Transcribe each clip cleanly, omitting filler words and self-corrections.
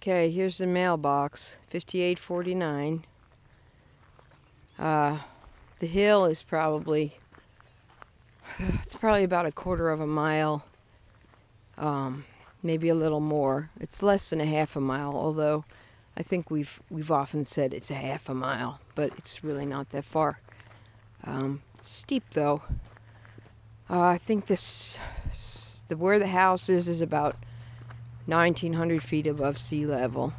Okay, here's the mailbox, 5849. The hill is probably, it's probably about a quarter of a mile, maybe a little more. It's less than a half a mile, although I think we've often said it's a half a mile, but it's really not that far. Steep though. I think where the house is about 1,900 feet above sea level,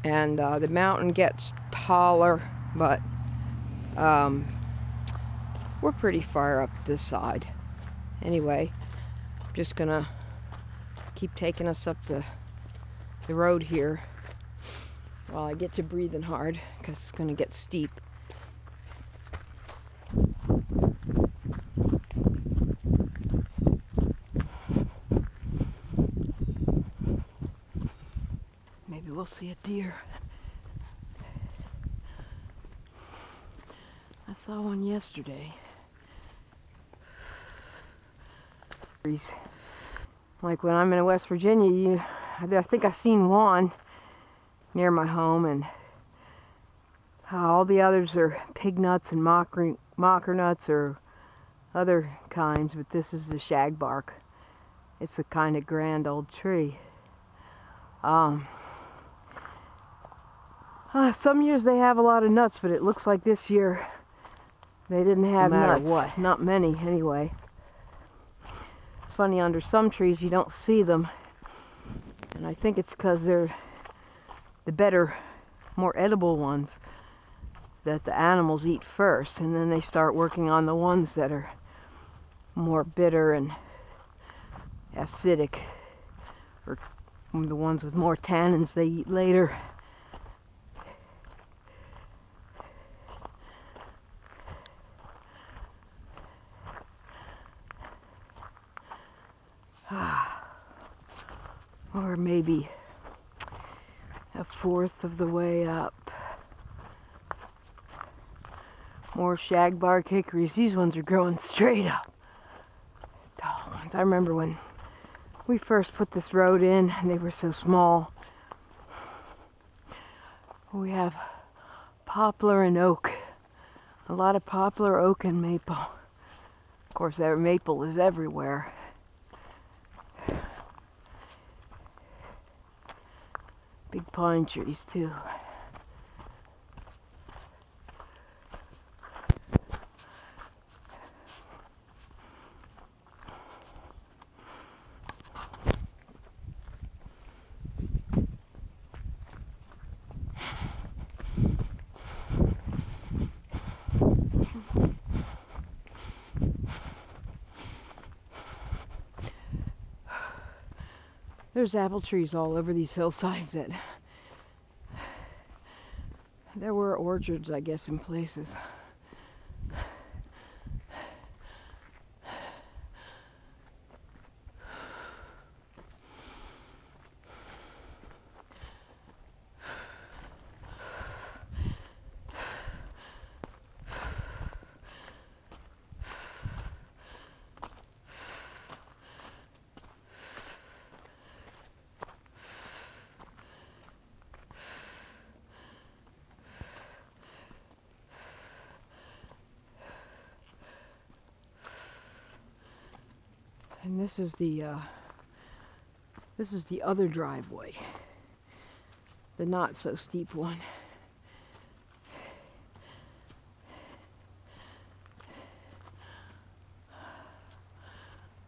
and the mountain gets taller, but we're pretty far up this side. Anyway, I'm just gonna keep taking us up the road here while I get to breathing hard, because it's gonna get steep. Maybe we'll see a deer. I saw one yesterday. Like when I'm in West Virginia, I think I've seen one near my home, and all the others are pig nuts and mocker nuts or other kinds, but this is the shagbark. It's a kind of grand old tree. Some years they have a lot of nuts, but it looks like this year they didn't have nuts. What? Not many, anyway. It's funny, under some trees you don't see them, and I think it's because they're the better, more edible ones that the animals eat first, and then they start working on the ones that are more bitter and acidic, or the ones with more tannins they eat later. Or maybe a fourth of the way up. More shagbark hickories. These ones are growing straight up. Tall ones. I remember when we first put this road in and they were so small. We have poplar and oak. A lot of poplar, oak, and maple. Of course, maple is everywhere. Big pine trees too. There's apple trees all over these hillsides. There were orchards, I guess, in places. And this is the other driveway, the not so steep one.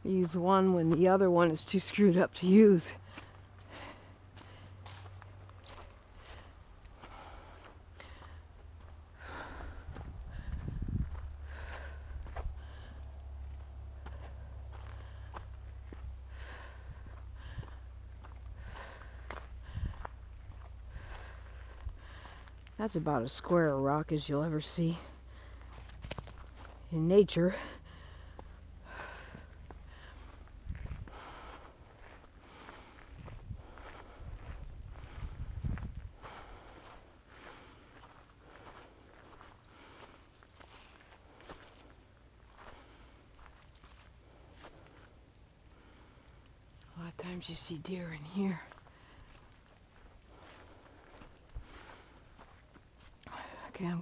Use one when the other one is too screwed up to use. That's about as square a rock as you'll ever see in nature. A lot of times you see deer in here. Okay,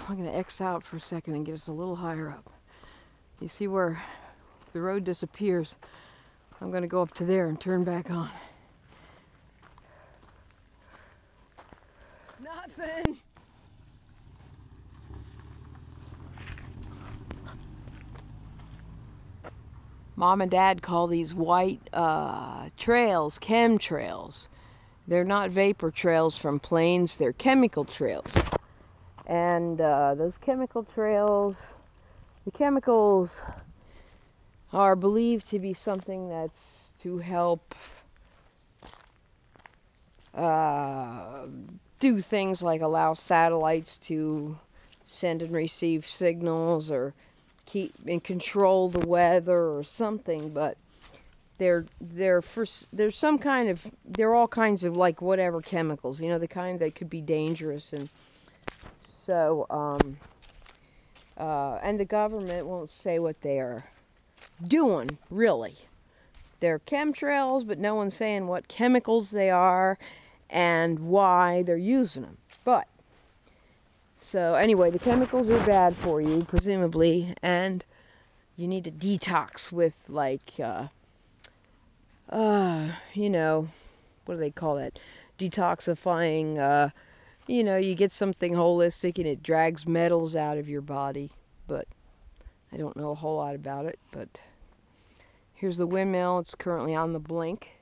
I'm gonna X out for a second and get us a little higher up. You see where the road disappears? I'm gonna go up to there and turn back on. Nothing! Mom and Dad call these white trails chemtrails. They're not vapor trails from planes, they're chemical trails. And those chemical trails, the chemicals are believed to be something that's to help do things like allow satellites to send and receive signals, or keep and control the weather or something. But they're some kind of, they're all kinds of like whatever chemicals, you know, the kind that could be dangerous. And so and the government won't say what they are doing, really. They're chemtrails, but no one's saying what chemicals they are and why they're using them. But so anyway, the chemicals are bad for you, presumably, and you need to detox with, like, you know, what do they call that? Detoxifying, you know, you get something holistic and it drags metals out of your body. But I don't know a whole lot about it. But here's the windmill. It's currently on the blink.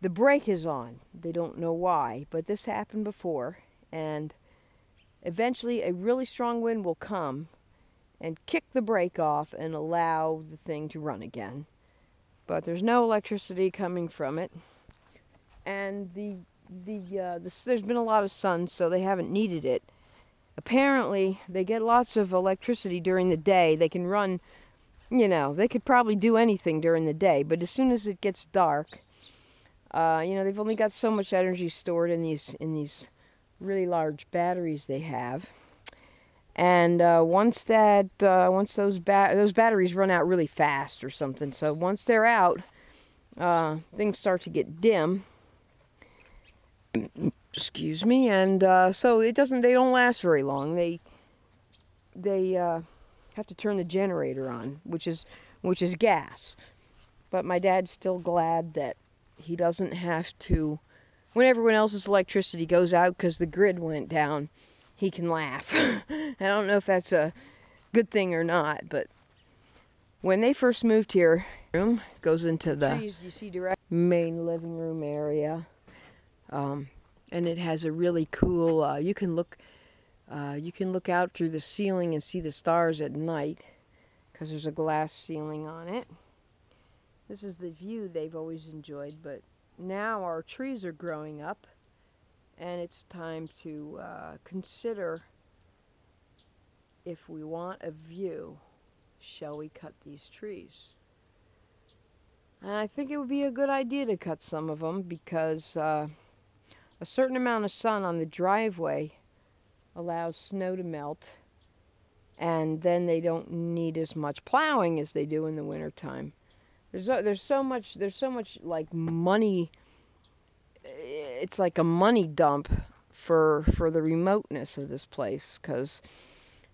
The brake is on. They don't know why, but this happened before, and eventually a really strong wind will come and kick the brake off and allow the thing to run again. But there's no electricity coming from it, and there's been a lot of sun, so they haven't needed it. Apparently, they get lots of electricity during the day. They can run, you know, they could probably do anything during the day, but as soon as it gets dark, you know, they've only got so much energy stored in these really large batteries they have. And once those batteries run out really fast or something, so once they're out, things start to get dim. Excuse me. And so they don't last very long. They have to turn the generator on, which is gas. But my dad's still glad that he doesn't have to, when everyone else's electricity goes out because the grid went down, he can laugh. I don't know if that's a good thing or not, but when they first moved here, room goes into the trees, you see direct main living room area, and it has a really cool. You can look out through the ceiling and see the stars at night because there's a glass ceiling on it. This is the view they've always enjoyed, but now our trees are growing up, and it's time to consider if we want a view, shall we cut these trees? And I think it would be a good idea to cut some of them because a certain amount of sun on the driveway allows snow to melt, and then they don't need as much plowing as they do in the wintertime. There's so much like money. It's like a money dump for the remoteness of this place, because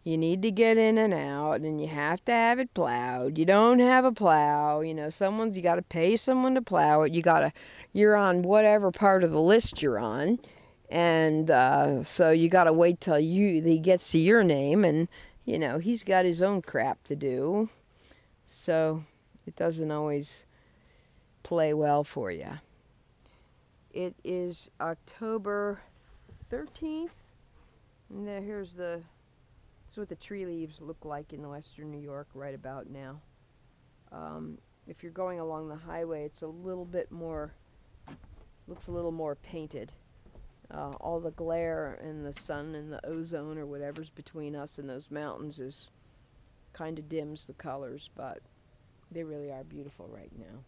you need to get in and out, and you have to have it plowed. You don't have a plow, you know, you got to pay someone to plow it. You're on whatever part of the list you're on, and so you got to wait till he gets to your name, and you know he's got his own crap to do, so it doesn't always play well for you. It is October 13th, and here's what the tree leaves look like in western New York right about now. If you're going along the highway, it's looks a little more painted. All the glare and the sun and the ozone or whatever's between us and those mountains kind of dims the colors, but they really are beautiful right now.